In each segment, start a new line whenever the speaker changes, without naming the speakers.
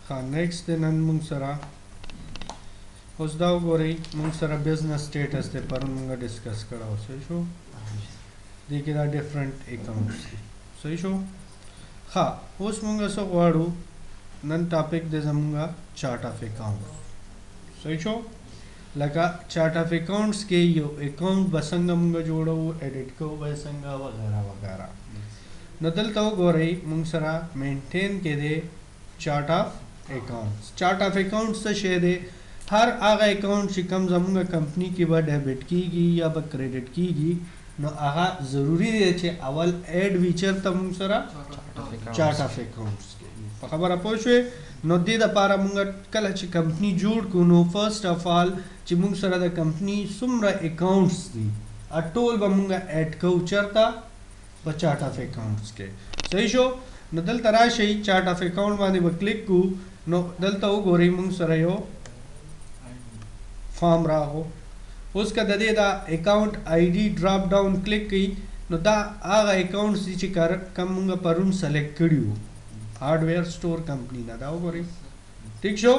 ها نیکسٹ دی نن مونږ سره اوس دا وګورئ مونږ سره بزنس سټیټس دی پرون مونږ ډسکس کړی صحیح شو دې کې دا ډفرنٹ اکاونټس دي صحیح شو ها اوس مونږ څه غواړو نن ټاپک دی زمونږ چارټ اف اکاونټ صحیح شو لکه چارټ اف اکاونټس کې یو اکاونټ به څنګه مونږ جوړو ایډیټ کوو به څنګه وغیره وغیره نو دلته وګورئ مونږ سره مینټین کې دی چارټ اف اکاؤنٹس چارٹ آف اکاؤنٹس څه شی دی هر هغه اکاؤنٹ چې کوم زموږ کمپنی کې به ډیبټ کیږي یا به کریډټ کیږي نو هغه ضروری دی چې اول ایډ فیچر ته موږ سره چارټ اف اکاؤنٹس په خبره پوه شوې نو دې دپاره موږ کله چې کمپنی جوړ کړو نو فرسٹ اف آل چې موږ سره د کمپنی څومره اکاؤنٹس دي ټول به موږ ایډ کوو چېرته په چارټ اف اکاؤنٹس کې صحیح شو نو دلته راشئ چارټ اف اکاؤنٹ باندې به کلیک کوو نو دلته وګورئ موږ سره یو فارم راغو اوس که د دې دا اکاؤنٹ آی ډي ډراپ ډاون کلیک کړئ نو دا هغه اکاؤنټس دي چې کوم موږ پرون سلیکټ کړي وو هارډویر سټور کمپنی نه دا وګورئ ټیک شو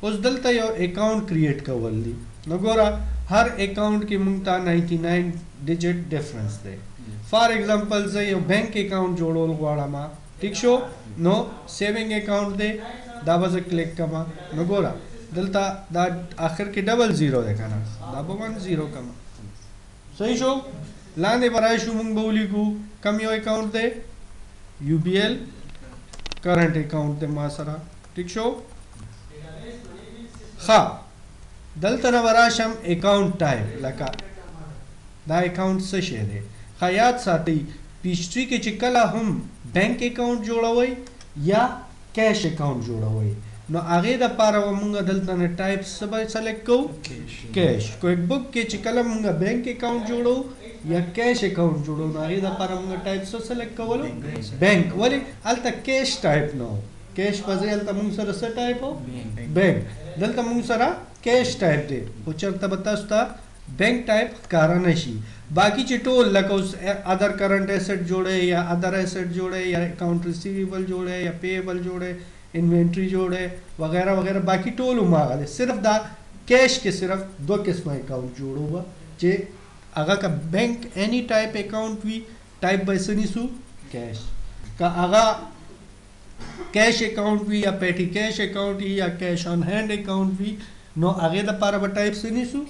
اوس دلته یو اکاؤنٹ کریټ کول دي نو ګوره هر اکاؤنٹ کې موږ ته 99 ډیجټ ډفرنس دی فار ایگزامپل زه یو بینک اکاؤنٹ جوړول غواړم ٹھیک شو نو سیونگ اکاؤنٹ دے دا به زه کلیک کما نو ګوره دلته دا آخر کې ډبل زیرو دی کنه دا به 10 کما صحیح شو لاندې به راشو موږ به ولیکو کم یو اکاؤنٹ دی یو بی ایل کرنٹ اکاؤنٹ دی ما سره ٹھیک شو ښه دلته نه به راشم اکاؤنٹ ټایپ لکه دا اکاؤنٹ څه شی دی ښه یاد ساتئ پیشټري کې چې کله هم بینک اکاؤنٹ جوړوئ یا کیش اکاؤنٹ جوړوئ نو هغې دپاره به موږ دلته نه ټایپ څه به سلیکټ کوو کیش کویک بک کې چې کله موږ بینک اکاؤنٹ جوړو یا کیش اکاؤنٹ جوړو نو هغې دپاره موږ ټایپ څه سلیکټ کولو بینک ولې هلته کیش ټایپ نه و کیش په ځای هلته موږ سره څه ټایپ و بینک دلته موږ سره کیش ټایپ دی خو چېرته به تاسو ته بینک ټایپ ښکاره نه شي باقی چې ټول لکه اوس ادر کرنٹ ایسٹ جوړه یا ادر ایسٹ جوړه یا اکاؤنٹ ریسیویبل جوړه یا پیبل جوړه انوینټری جوړه وغیرہ وغیرہ باقی ټول هماغه دی صرف دا کیش کې صرف دو قسمه اکاؤنٹ جوړو به چې هغه که بینک اینی ټایپ اکاؤنٹ وي ټایپ به څه نیسو کیش که هغه کیش اکاؤنٹ وي یا پیټي کیش اکاؤنٹ وي یا کیش آن هینډ اکاؤنٹ وي نو هغې دپاره به ټایپ څه نیسو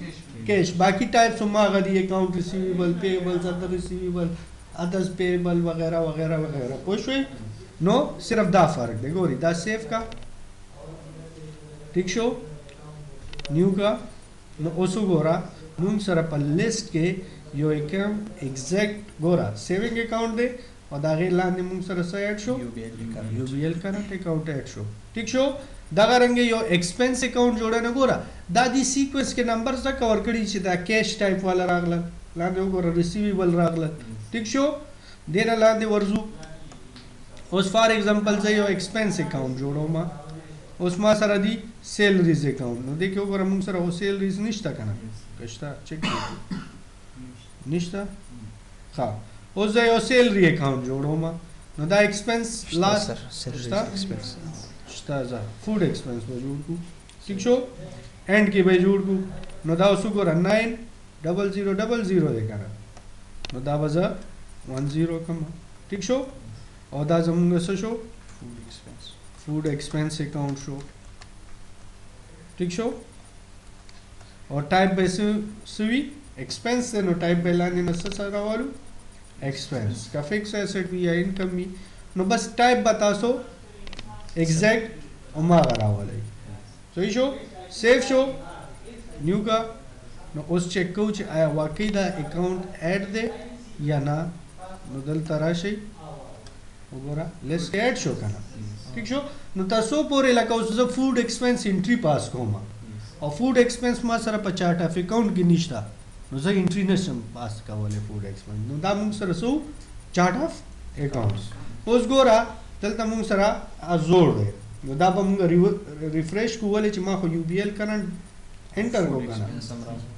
کیش باقی ټایپس هماغه دي اکاؤنٹ ریسیویبل پیبلز ادر ریسیویبل ادرز پیبل وغیرہ وغیرہ وغیرہ پوه شوئ نو صرف دا فرق دی ګورئ دا سیف کا ٹھیک شو نیو کا نو اوس وګوره موږ سره په لیسټ کې یو اکاؤنٹ ایگزیکٹ ګوره سیونګ اکاؤنٹ دی او د هغې لاندې موږ سره څه ایډ شو یو بی ایل کرنٹ اکاؤنٹ ایډ شو ټیک شو دغه رنګه یو ایکسپنس اکاؤنٹ جوړه نه ګوره دا دی سیکوینس کې نمبر ځکه ورکړي چې دا کیش ټایپ والا راغله لاندې وګوره ریسیویبل راغله ټیک شو دې نه لاندې ورځو اوس فار ایگزامپل زه یو ایکسپنس اکاؤنٹ جوړوم اوس ما سره دی سیلریز اکاؤنٹ نو دې کې وګوره موږ سره خو سیلریز نشته که نه که شته چک نشته ښه اوس زه یو سیلري اکاؤنٹ جوړوم نو دا ایکسپنس لاست شته زه فوډ ایکسپنس به جوړ کړو ٹھیک شو اینڈ کې به جوړ کړو نو دا اوس وګوره 9000 دی که نه نو دا به زه 10 کړم ٹھیک شو او دا زمونږ څه شو فوډ ایکسپنس اکاؤنٹ شو ٹھیک شو او ټایپ به څه وي ایکسپنس دی نو ټایپ به لاندې نه څه سره راوالو ایکسپنس که فکس ایسټ وي یا انکم وي نو بس ټایپ به تاسو ایگزیکٹ هماغه راولئ صحیح شو سیف شو نیو کا نو اوس چیک کوو چې آیا واقعي دا اکاؤنٹ ایډ دی یا نه نو دلته راشئ وګوره لیست کې ایډ شو که نه ٹھیک شو نو تاسو پورې لکه اوس زه فوډ ایکسپنس انټري پاس کوم او فوډ ایکسپنس ما سره په چارټ اف اکاؤنٹ کې نشته نو زه انټري نشم پاس کولی فوډ ایکسپنس نو دا موږ سره څه چارټ اف اکاؤنټس اوس ګوره دلته موږ سره زوړ دی نو دا به موږ ریفریش کوو ولې چې ما خو یو بی ایل کرنټ انټر کړو که نه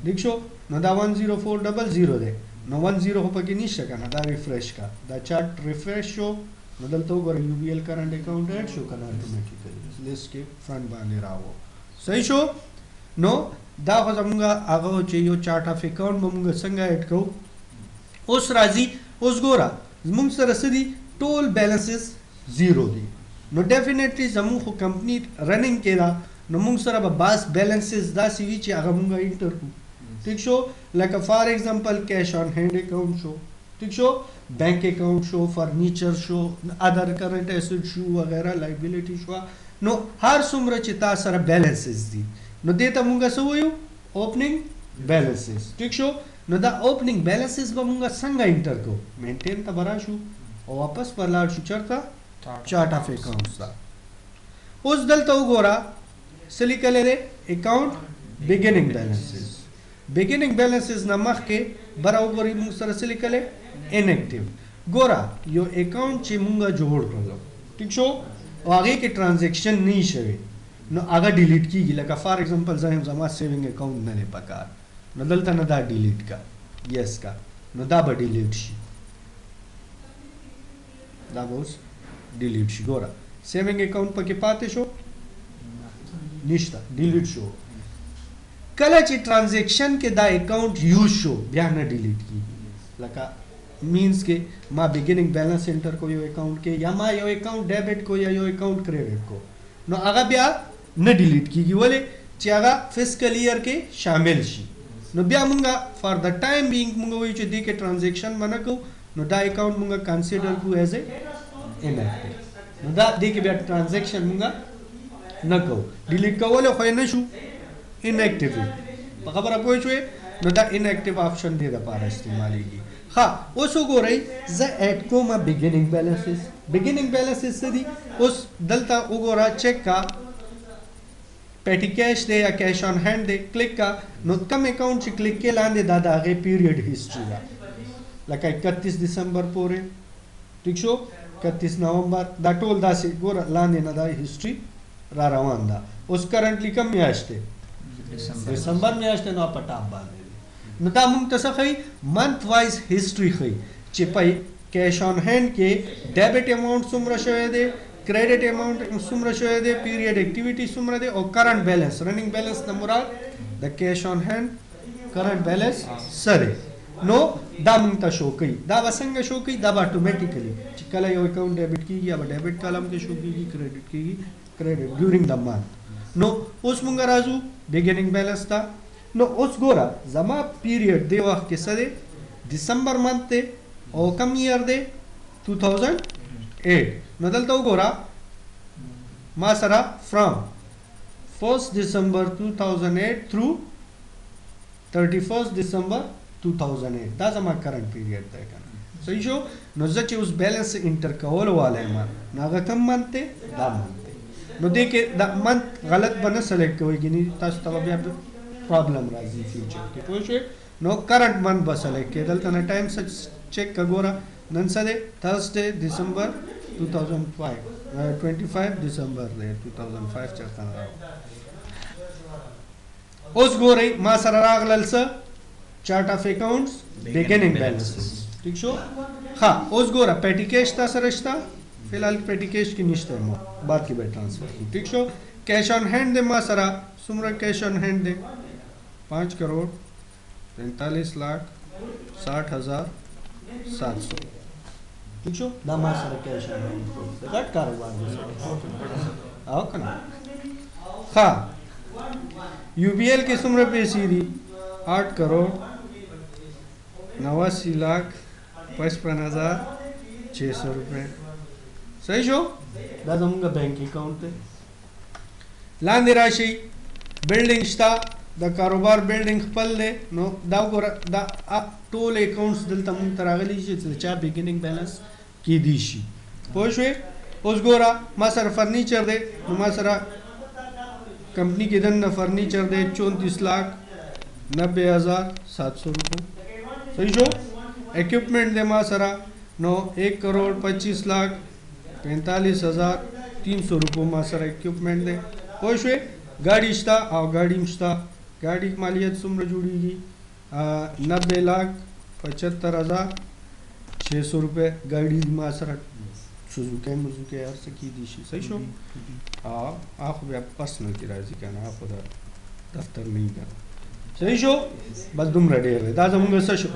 ٹھیک شو نو دا 10400 دی نو 10 خو پکې نشته که نه دا ریفریش کا دا چارټ ریفریش شو نو دلته وګورئ یو بی ایل کرنٹ اکاؤنٹ ایډ شو کنه اتوماتیکلی لیست کې فرنٹ باندې راو صحیح شو نو دا خو زمونږ هغه چې یو چارت اف اکاؤنٹ به مونږ څنګه ایډ کوو اوس راځي اوس ګوره زمونږ سره څه دي ټول بیلنسز زیرو دي نو ډیفینیټلی زمونږ خو کمپنی رننګ کې ده نو مونږ سره به باس بیلنسز داسې وي چې هغه مونږ انټر کړو ٹھیک شو لکه فار ایگزامپل کیش آن هینډ اکاؤنٹ شو ٹھیک شو بینک اکاؤنٹ شو فرنیچر شو ادر کرنٹ ایسٹ شو وغیرہ لایبیلیټي شو نو هر څومره چې تا سره بیلنسز دي نو دې ته مونږ څه وایو اوپننګ بیلنسز ټیک شو نو دا اوپننګ بیلنسز به مونږ څنګه انټر کوو مینټین ته برا شو او واپس پر لاړ شو چرته چارت اف اکاؤنټس ته اوس دلته وګوره څه لیکلی دی اکاؤنٹ بګیننګ بیلنسز بګیننګ بیلنسز نه مخکې بره وګورئ مونږ سره څه لیکلی انیکټیو ګوره یو اکاؤنٹ چې مونږ جوړ کړلو ټیک شو او هغې کې ټرانزیکشن نه شوی نو هغه ډیلیټ کیږي لکه فار ایگزامپل زما سیوینګ اکاؤنٹ نه دی پکار نو دلته نه دا ډیلیټ کا یس کا نو دا به ډیلیټ شي دا به اوس ډیلیټ شي ګوره سیوینګ اکاؤنٹ پکې پاتې شو نشته ډیلیټ شو کله چې ټرانزیکشن کې دا اکاؤنٹ یوز شو بیا نه ډیلیټ کیږي لکه مینس کې ما بګیننګ بیلنس انټر کو یو اکاؤنٹ کې یا ما یو اکاؤنٹ ډیبټ کو یا یو اکاؤنٹ کریډټ کو نو هغه بیا نه ډیلیټ کیږي ولې چې هغه فسکل ایئر کې شامل شي نو بیا مونږه فار د ټایم بینګ مونږ وایو چې دې کې ټرانزیکشن به نه کوو نو دا اکاؤنٹ مونږه کنسیډر کوو ایز اے انیکټیو نو دا دې کې بیا ټرانزیکشن مونږه نه کوو ډیلیټ کولی خو یې نه شو انیکټیو په خبره پوه شوې نو دا انیکټیو آپشن دې دپاره استعمالیږي ها اوس وګورئ زه ایډ کوم بګیننګ بیلنسز بګیننګ بیلنسز څه دي اوس دلته وګوره چیک کا پیټي کیش دی یا کیش آن هینډ دی کلیک کا نو کم اکاؤنٹ چې کلیک کې لاندې دا د هغې پیریډ هسټري ده لکه 31 دسمبر پورې ټیک شو 31 نومبر دا ټول داسې ګوره لاندې نه دا هسټري را روان ده اوس کرنټلی کم میاشت دی دسمبر میاشت نو په ټاپ باندې نو دا مونږ ته څه ښایي منث وایز هسټري ښایي چې په کیش آن هینډ کې ډیبټ اماؤنٹ څومره شوی دی کریډټ اماؤنٹ څومره شوی دی پیریډ ایکټیویټي څومره دی او کرنٹ بیلنس رننګ بیلنس نه مراد د کیش آن هینډ کرنٹ بیلنس څه دی نو دا مونږ ته شو کوي دا به څنګه شو کوي دا به اتومیټیکلی چې کله یو اکاؤنٹ ډیبټ کیږي یا به ډیبټ کالم کې شو کیږي کریډټ کیږي کریډټ ډیورینګ د منث نو اوس مونږ راځو بګیننګ بیلنس ته نو اوس ګوره زما پیریډ دی وخت کې څه دی دسمبر منث دی او کم ایئر دی 2008 نو دلته وګوره ما سره فرام 1 December 2008 through 31 December 2008 دا زما کرنٹ پیریډ دی کنه صحیح شو نو زه چې اوس بیلنس انټر کول والا یم نو هغه کم منث دی دا منث دی نو دې کې دا منث غلط به نه سلیکټ کوئ ګینې تاسو ته بیا پرابلم راځي فیوچر کې پوه شوې نو کرنٹ منث به سلیکټ کې دلته نه ټایم چیک کا ګوره نن څه دی تھرسډے دسمبر 2005 25 دسمبر دی 2005 چرته نه اوس ګورئ ما سره راغلل څه چارت اف اکاؤنٹس بګیننګ بیلنسز ٹھیک شو ها اوس ګوره پیټي کیش تا سره شته فی الحال پیټي کیش کې نشته مو بعد کې به ټرانسفر کوو ٹھیک شو کیش آن هینډ دی ما سره څومره کیش آن هینډ دی 5 کروڑ 45 لاکھ 60,700 ٹھیک شو دا ما سره کیش آن هینډ دی غټ کاروبار دی او کنه ها یو بی ایل کې څومره پیسې دي 8 کروڑ 89 لاکھ 55,600 روپے صحیح شو دا زموږ بینک اکاؤنٹ دی لاندې راشي بلډینګ شته د کاروبار بلډینګ خپل دی نو دا وګوره دا ټول اکاؤنټس دلته مونږ ته راغلي چې د چا بګیننګ بیلنس کیدی شي پوه شوې اوس ګوره ما سره فرنیچر دی نو ما سره کمپنی کې دننه فرنیچر دی 34 لاکھ 90,700 روپے صحیح شو اکوپمنٹ دی ما سره نو 1 کروڑ 25 لاکھ 45,300 روپے ما سره اکوپمنٹ دی پوه شوې ګاډي شته او ګاډي هم شته ګاډي مالیت څومره جوړیږي 90 لاکھ 75,600 روپے ګاډي ما سره سوزوکی مزوکی هر څه کیدی شي صحیح شو خو بیا پرسنل کې راځي که نه خو د دفتر نه وي که نه صحیح شو بس دومره ډېر دی دا زمونږ څه شو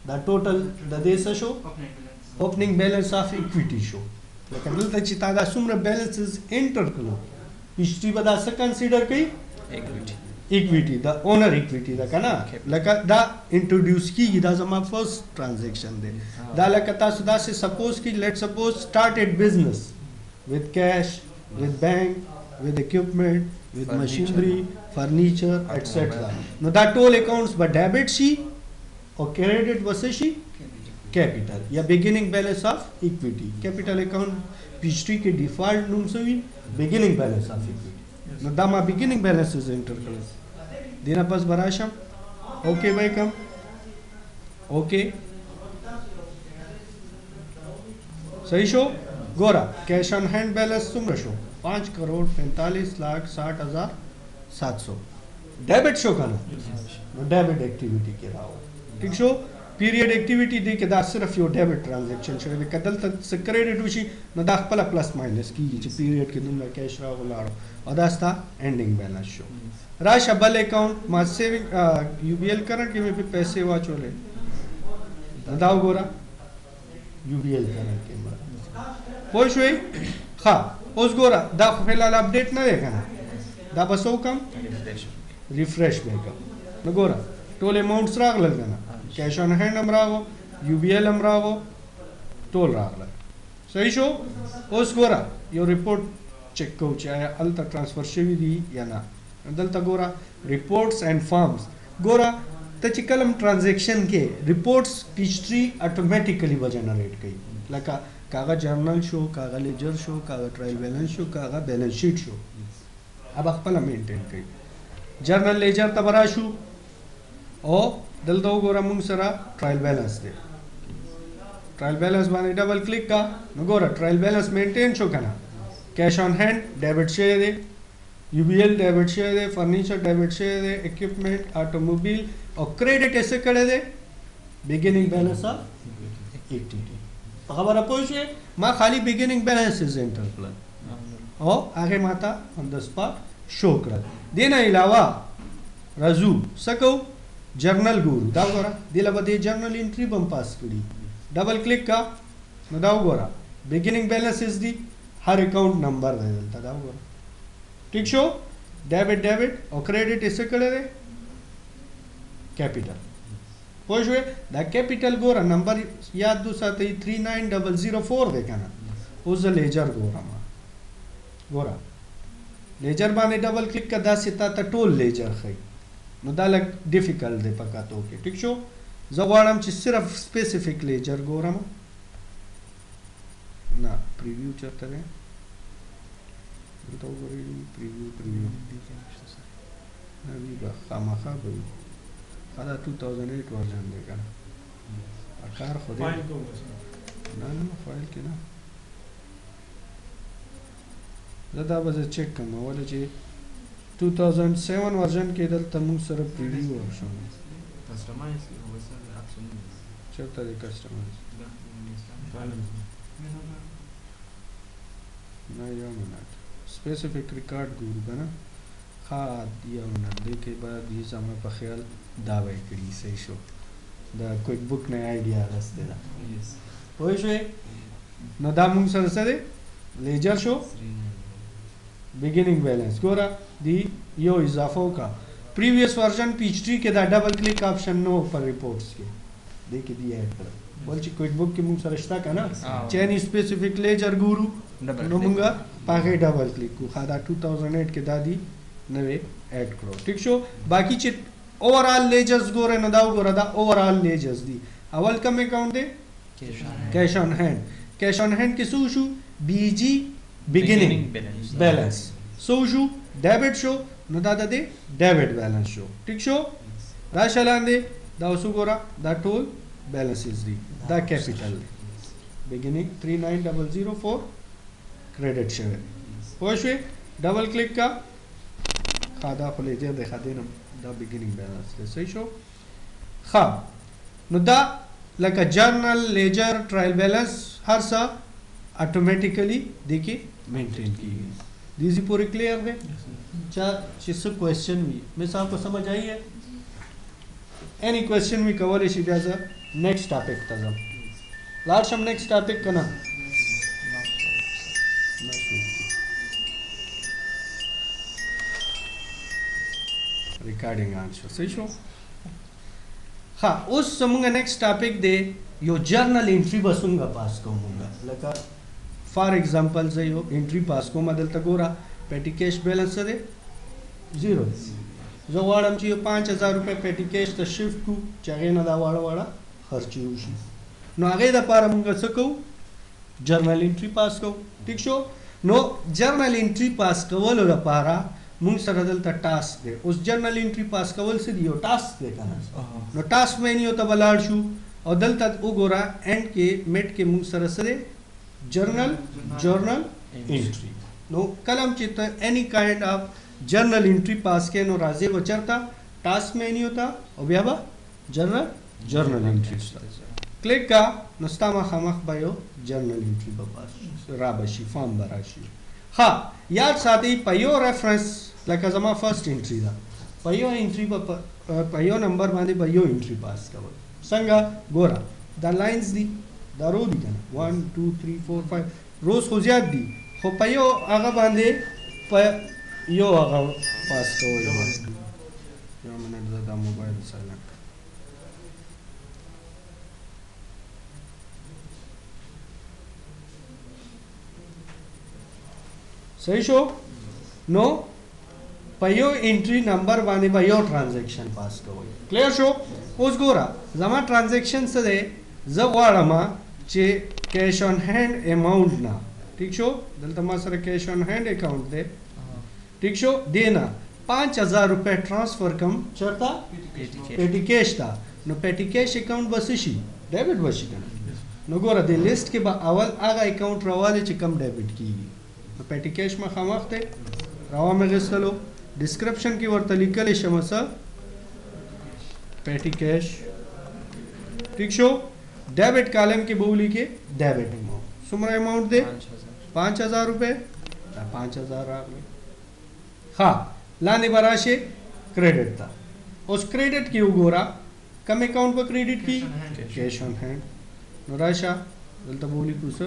دا ټوټل د دې څه شو اوپننګ بیلنس آف اکویټي شو لکه دلته چې تا دا څومره بیلنسز انټر کړو هسټري به دا څه کنسیډر کوي equity the owner equity da kana laka da introduce ki da zama first transaction de da laka ta suda se suppose ki let's suppose started business with cash with bank with equipment with machinery furniture etc no that all accounts but debit she or credit was she capital ya beginning balance of equity capital account history ke default num se beginning balance of equity no da ma beginning balances enter karo دینا پس براشم اوکے بھائی کم اوکے صحیح شو گورا کیش آن ہینڈ بیلنس څومره شو 5,45,60,700 ڈیبٹ شو کنه نو ډیبټ اکټیویټي کې راو ٹھیک شو پیریډ اکټیویټي دی کې دا صرف یو ډیبٹ ټرانزیکشن شوی دی کدل ته کریډټ وشي نو دا خپل پلس ماینس کیږي چې پیریډ کې دومره کیش راغلاړو او دا ستا اینڈنگ بیلنس شو راشه بل اکاؤنٹ ما سیونگ یو بی ایل کرنٹ کې مې په پیسې واچولې دا وګوره یو بی ایل کرنٹ کې ما پوه شوې ها اوس ګوره دا خو فلال اپډیټ نه دی کنه دا بس وکم ریفریش وکم نو ګوره ټول اماونټس راغلل کنه کیش آن هینډ هم راغو یو بی ایل هم راغو ټول راغلل صحیح شو اوس ګوره یو ریپورټ چیک کوو چې آیا هلته ټرانسفر شوي دي یا نه دلته ګوره ریپورټس اینڈ فارمز ګوره ته چې کلم ټرانزیکشن کې ریپورټس هسټري اتوماتیکلی به جنریټ کوي لکه کاغه جرنل شو کاغه لیجر شو کاغه ټرایل بیلنس شو کاغه بیلنس شیټ شو اب خپل مینټین کوي جرنل لیجر ته برا شو او دلته وګوره موږ سره ټرایل بیلنس دی ټرایل بیلنس باندې ډبل کلیک کا نو ګوره ټرایل بیلنس مینټین شو کنه کیش آن هینډ ډیبټ شوی دی یو بی ایل ډیبٹ شوی دی فرنیچر ډیبٹ شوی دی اکوپمنٹ آټوموبیل او کریډټ یې کړی دی بیګیننګ بیلنس اف اکټیویټي خبره پوه شوې ما خالی بیګیننګ بیلنسز انټر کړل او هغې ماته آن د سپاټ شو کړل دې نه علاوه راځو څه کوو جرنل ګورو دا وګوره دې له به دې جرنل انټري به هم پاس کړي ډبل کلیک کا نو دا وګوره بیګیننګ بیلنسز دي هر اکاؤنٹ نمبر دی دلته دا وګوره ٹھیک شو ڈیبٹ او کریڈٹ اسے کړی دی کیپیټل پوه شوې دا کیپیټل ګوره نمبر یاد وساتئ 39004 دی که نه اوس زه لیجر ګورم ګوره لیجر باندې ډبل کلیک که داسې تا ته ټول لیجر ښیي نو دا لږ ډیفیکلټ دی په کتو کې ټیک شو زه غواړم چې صرف سپیسیفیک لیجر ګورم نه پریویو چېرته دی دلته وګورئ پریویو نه وي به خامخا به وي دا 2008 ورژن دی که نه کار خو دی نه فایل کې نه زه دا به زه چک کړم ولې چې 2007 ورژن کې دلته موږ سره پریویو ورشو چېرته دی کسټمایز نه یو منټ specific record ګورو کنه ها یو نه دې کې به دې زما په خیال دا وای کړی صحیح شو دا کویک بک نه آیډیا راستې دا پوه شوې نو دا موږ سره سره لیجر شو بیګیننګ بیلنس ګوره دی یو اضافه وکړه پریویس ورژن پی ایچ ډي کې دا ډبل کلیک آپشن نو پر ریپورټس کې دې کې دی ایډ کړ ول چې کویک بک کې موږ سره شته کنه چینی سپیسیفیک لیجر ګورو نو موږ پاګه ډبل کلیک کو خدا 2008 کې دادی نوې اډ کړو ٹھیک شو باقی چې اوورال لیجرز ګوره نو دا وګوره دا اوورال لیجرز دي اول کم اکاؤنٹ دی کیش آن هینډ کیش آن هینډ کې سو شو بی جی بیګیننګ بیلنس سو شو ډیبټ شو نو دا د ډیبټ بیلنس شو ٹھیک شو راشه لاندې دا اوس وګوره دا ټول بیلنسز دي دا کیپیټل بیګیننګ 39004 کریډټ شوی پوه شوې ډبل کلیک کا خدا خو لیجر دی خدینم دا بیګیننګ بیلنس دی صحیح شو ښه نو دا لکه جرنل لیجر ټرایل بیلنس هر څه ऑटोमेटिकली देखिए मेंटेन किए। दीजी पूरे क्लियर है। चार चीज क्वेश्चन भी मैं आपको समझ आई है। एनी क्वेश्चन भी कवर इसी जैसा नेक्स्ट टॉपिक तक लास्ट हम नेक्स्ट टॉपिक का ना रिकॉर्डिंग आंसर सही शो। हाँ उस समूंगा नेक्स्ट टॉपिक दे यो जर्नल एंट्री बसूंगा पास को मूंगा लगा फॉर एग्जांपल से यो एंट्री पास को मदल तक हो रहा पेटी कैश बैलेंस से दे 0 जो वाड़ा हम चाहिए 5,000 रुपये पेटी कैश तो शिफ्ट को चाहे ना दा वाड़ा खर्ची उसी नो आगे दा पारा मूंगा सको जर्नल एंट्री पास को ठीक शो नो जर्नल एंट्री पास को वालो दा पारा मुंग सरदल ता टास्क दे उस जर्नल एंट्री पास का वल से दियो टास्क दे करना नो टास्क में नहीं होता बलाड़ शू और दल तक उगोरा एंड के मेट के मुंग सर से जर्नल एंट्री नो कलम चित any kind of journal entry पास के नो राजे बचरता टास्क में नहीं होता और ब्याबा जर्नल एंट्री क्लिक का नस्तामा खमख बायो जर्नल एंट्री बपास राबशी फॉर्म बराशी हाँ याद साथ ही पयो रेफरेंस लाइक जमा फर्स्ट एंट्री था पयो एंट्री पयो नंबर माने पयो एंट्री पास का संगा गोरा द लाइंस दी द रो दी ना 1 2 3 4 5 रोज हो ज्यादा दी हो पयो आगा बांधे पयो आगा पास का यो मैंने ज़्यादा मोबाइल साइलेंट सही शो नो पयो एंट्री नंबर वाने पयो ट्रांजैक्शन पास करो क्लियर शो उस गोरा जमा ट्रांजैक्शन से दे जब वाड़मा चे कैश ऑन हैंड अमाउंट ना ठीक शो दल तमा सर कैश ऑन हैंड अकाउंट दे ठीक शो देना 5,000 रुपये ट्रांसफर कम चरता पेटी कैश था नो पेटी कैश अकाउंट बसिशी डेबिट बसी करना नो गोरा दे लिस्ट के बाद अवल आगा अकाउंट रवाले चे कम डेबिट की पेटी कैश में खामख थे रवा में गसलो डिस्क्रिप्शन की वर्त लिखल शमसा पेटी कैश ठीक शो डेबिट कॉलम की बोली के डेबिट अमाउंट सुमरा अमाउंट दे 5,000 रुपये 5,000 आ गए हाँ लाने बराशे क्रेडिट था उस क्रेडिट की उगोरा कम अकाउंट पर क्रेडिट की कैश ऑन हैंड नराशा दलता बोली कुछ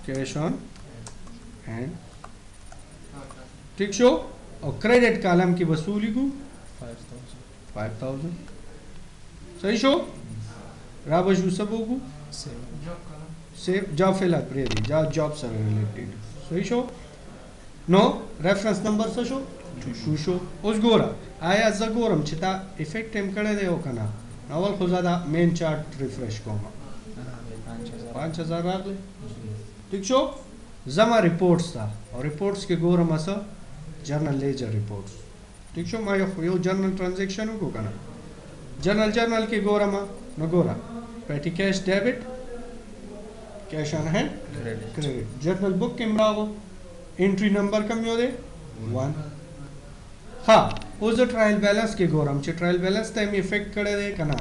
कैश ऑन हैंड ठीक शो और क्रेडिट कॉलम की वसूली को 5,000 सही शो राबशु सबो को सेव जॉब फिल प्रेरी जॉब से रिलेटेड सही शो नो रेफरेंस नंबर से शो शो उस गोरा आया जगोरम चिता इफेक्ट एम करे दे ओकना अवल को ज्यादा मेन चार्ट रिफ्रेश को 5,000 आ गए ठीक शो जमा रिपोर्ट्स था और रिपोर्ट्स के गोरम असा जर्नल लेजर रिपोर्ट्स ठीक शो मायो यो जर्नल ट्रांजैक्शन को करना जर्नल के गोरमा न गोरा पेटी cash debit cash on hand credit journal book के मरावो एंट्री नंबर कम यो दे 1 हाँ उस ट्रायल बैलेंस के गोरम चे ट्रायल बैलेंस टाइम इफेक्ट करे दे कना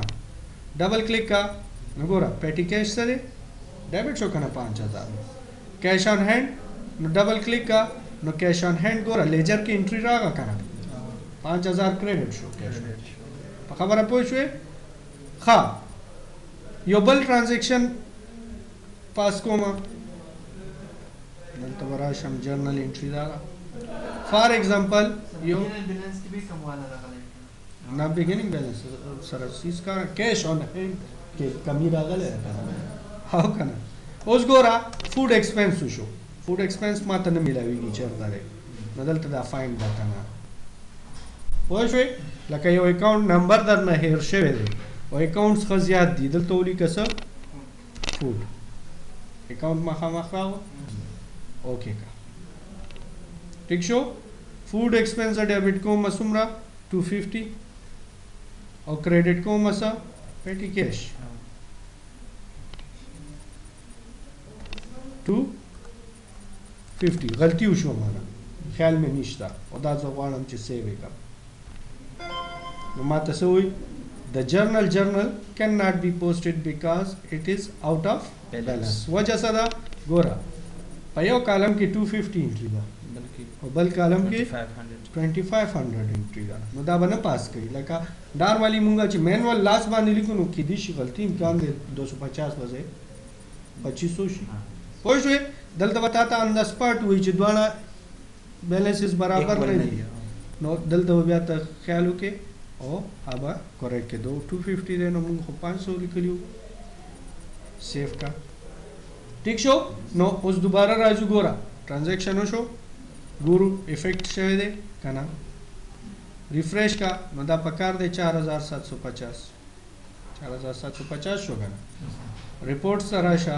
डबल क्लिक का न गोरा पेटी कैश से दे डेबिट शो कना 5,000 कैश ऑन हैंड नो डबल क्लिक का नो कैश ऑन हैंड गोरा लेजर की एंट्री रहा कना 5,000 क्रेडिट शो कैश खबर है पूछे हाँ योबल ट्रांजैक्शन पास को मा तो बड़ा शम जर्नल एंट्री दागा फॉर एग्जांपल यो
बैलेंस की भी कमवाला रखा
ना बिगिनिंग बैलेंस सर चीज का कैश ऑन हैंड के कमी दागा ले हाउ कना उस गोरा food expense show food expense मात्र न मिलावी की चरता रे बदल तदा फाइन दातना पोशे लका यो अकाउंट नंबर दर न हेर शेवे दे और अकाउंट्स खजियात दी दल तोली कसर फूड अकाउंट मा खामा खाओ ओके का ठीक शो फूड एक्सपेंस डेबिट को मसुमरा 250 और क्रेडिट को मसा पेटी कैश 250 गलती उशो माना ख्याल में निश्ता और दा जवान चे सेवे का माता से हुई the journal cannot be posted because it is out of balance वजह सदा ګوره په یو کالم کې 250 انټری ده او بل کالم کې 2500 انټری ده نو دا به نه پاس کوي لکه نارملی مونږ چې مینوال لاس باندې لیکو نو کېدای شي غلطي امکان دی 250 بځای 2500 شي پوه شوې دلته به تا ته آن د سپاټ وایي چې دواړه بیلنسز برابر نه دي نو دلته به بیا ته خیال وکړې او هغه کریکټ کېدو 250 دی نو مونږ خو 500 لیکلي وو سیف کا ٹھیک شو نو اوس دوباره راځو ګوره ټرانزیکشن وشو ګورو افیکٹ شوی دی که نه ریفریش کا نو دا پکار دی 4750 شو که نه ریپورټ سره راشه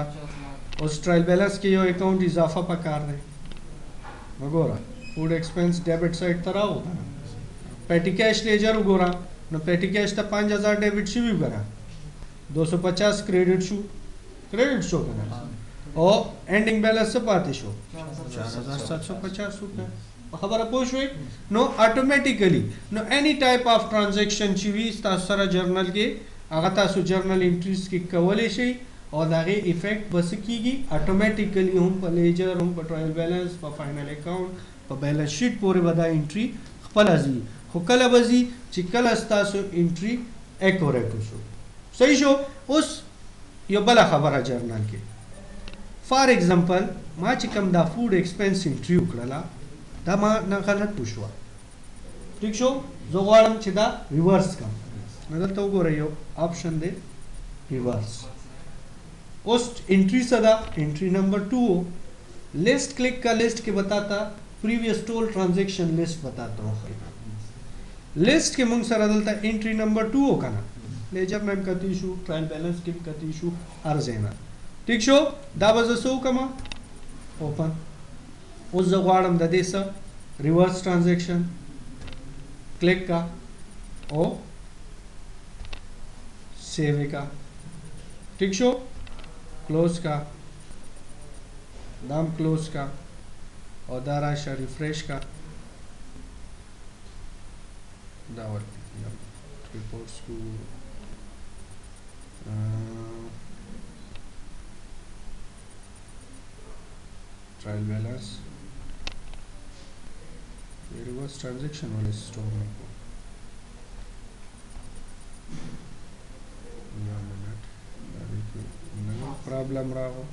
اوس ټرایل بیلنس کې یو اکاؤنٹ اضافه پکار دی نو ګوره فوډ ایکسپنس ډیبټ سایډ ته راو که نه پیټي کیش لیجر وګوره نو پیټي کیش ته 5000 ډیبټ شوي که نه 250 کریډټ شو که نه او اینڈنگ بیلنس څه پاتې شو 4750 وکړه خبره پوه شوې نو اټومیټیکلی نو اینی ټایپ اف ټرانزیکشن چې وي تاسو سره جرنل کې هغه تاسو جرنل انټریز کې کولی شئ او د هغې افیکټ به څه کېږي اټومیټیکلی هم په لیجر هم په ټرایل بیلنس په فاینل اکاؤنټ په بیلنس شیټ پورې به دا انټري خپله ځي خو کله به ځي چې کله ستاسو انټري اکوریټ وشو صحیح شو اوس یو بله خبره جرنل کې فار ایگزامپل ما چې کوم دا فوډ ایکسپنس انټري وکړله دا ما نه غلط وشوه ټیک شو زه غواړم چې دا ریورس کړم نو دلته وګوره یو آپشن دی ریورس اوس انټري څه ده انټري نمبر 2 लिस्ट क्लिक का लिस्ट के बताता प्रीवियस टोल ट्रांजेक्शन लिस्ट बताता हूँ लिस्ट के मुंग सर दलता एंट्री नंबर 2 हो का ना लेजर नेम कती शू ट्रायल बैलेंस की कती शू अर्जेना ठीक शो दावज सो कमा ओपन उस जगवाड़म द देसा रिवर्स ट्रांजेक्शन क्लिक का ओ सेव का ठीक शो क्लोज का दाम क्लोज का और दाराशा रिफ्रेश का दावर रिपोर्ट्स को ट्रायल बैलेंस रिवर्स ट्रांजैक्शन वाले स्टोर में को प्रॉब्लम रहा हो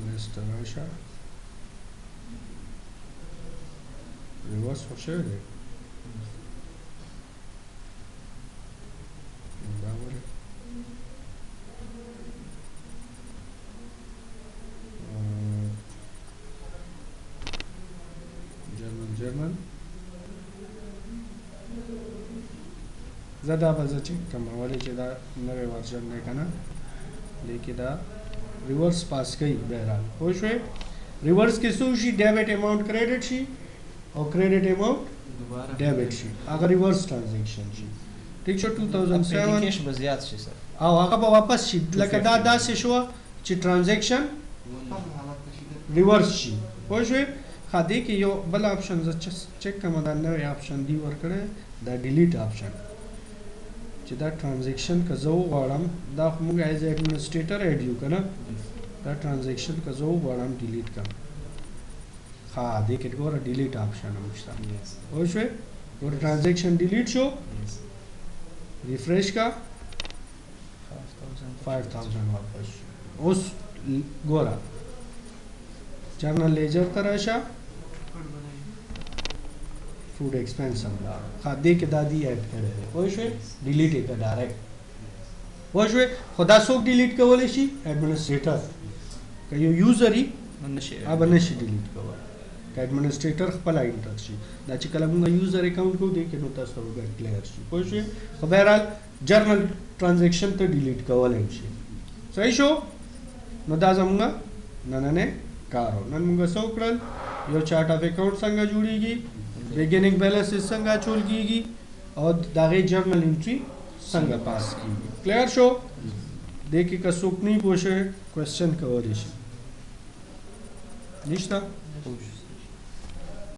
लिस्ट राशा रिवर्स हो share the power German زدا بزه چې کوم ولې چې دا نوې ورژن نه کنه لیکي دا ریورس پاس کوي بهرحال خو شوي ریورس کې څو شي ډیبټ اماونٹ کریډټ شي او کریډټ اماونٹ ډیبټ شي هغه ریورس ټرانزیکشن شي ټیک شو 2007
کیش به زیات شي سر
او هغه به واپس شي لکه دا داسې شو چې ټرانزیکشن ریورس شي خو شوي خاطی کې یو بل آپشن ز چیک کوم دا نوې آپشن دی ورکړه دا ډیلیټ آپشن چې دا ټرانزیکشن که زه وغواړم دا خو موږ ایز ایڈمنسټریټر ایډ یو که نه دا ټرانزیکشن که زه وغواړم ډیلیټ کړم ها دې کې ګوره ډیلیټ آپشن هم شته پوه شوې ګوره ټرانزیکشن ډیلیټ شو ریفریش کا 5000 واپس اوس ګوره جرنل لیجر ته راشه food expense हमला खादे के दादी ऐड करे होय शे डिलीट एक डायरेक्ट होय शे खुदा सोक डिलीट कवले शी एडमिनिस्ट्रेटर का यो यूजर ही नशे अब नशे डिलीट कवर का एडमिनिस्ट्रेटर खपल इंटर शी दा چې کله موږ یوزر اکاؤنٹ کو دې کې نو تاسو به کلیر شي होय शे خبرال جرنل ट्रांजैक्शन ته डिलीट کولای شي صحیح شو نو دا زموږ نن کارو نن موږ سو کړل یو چارت اف اکاؤنٹ څنګه جوړیږي बिगिनिंग बैलेंस څنګه چول کیږي او دغه جرنل انټری څنګه پاس کیږي کلیر شو देखिए का सुख नहीं पोषे क्वेश्चन कवर नश्ता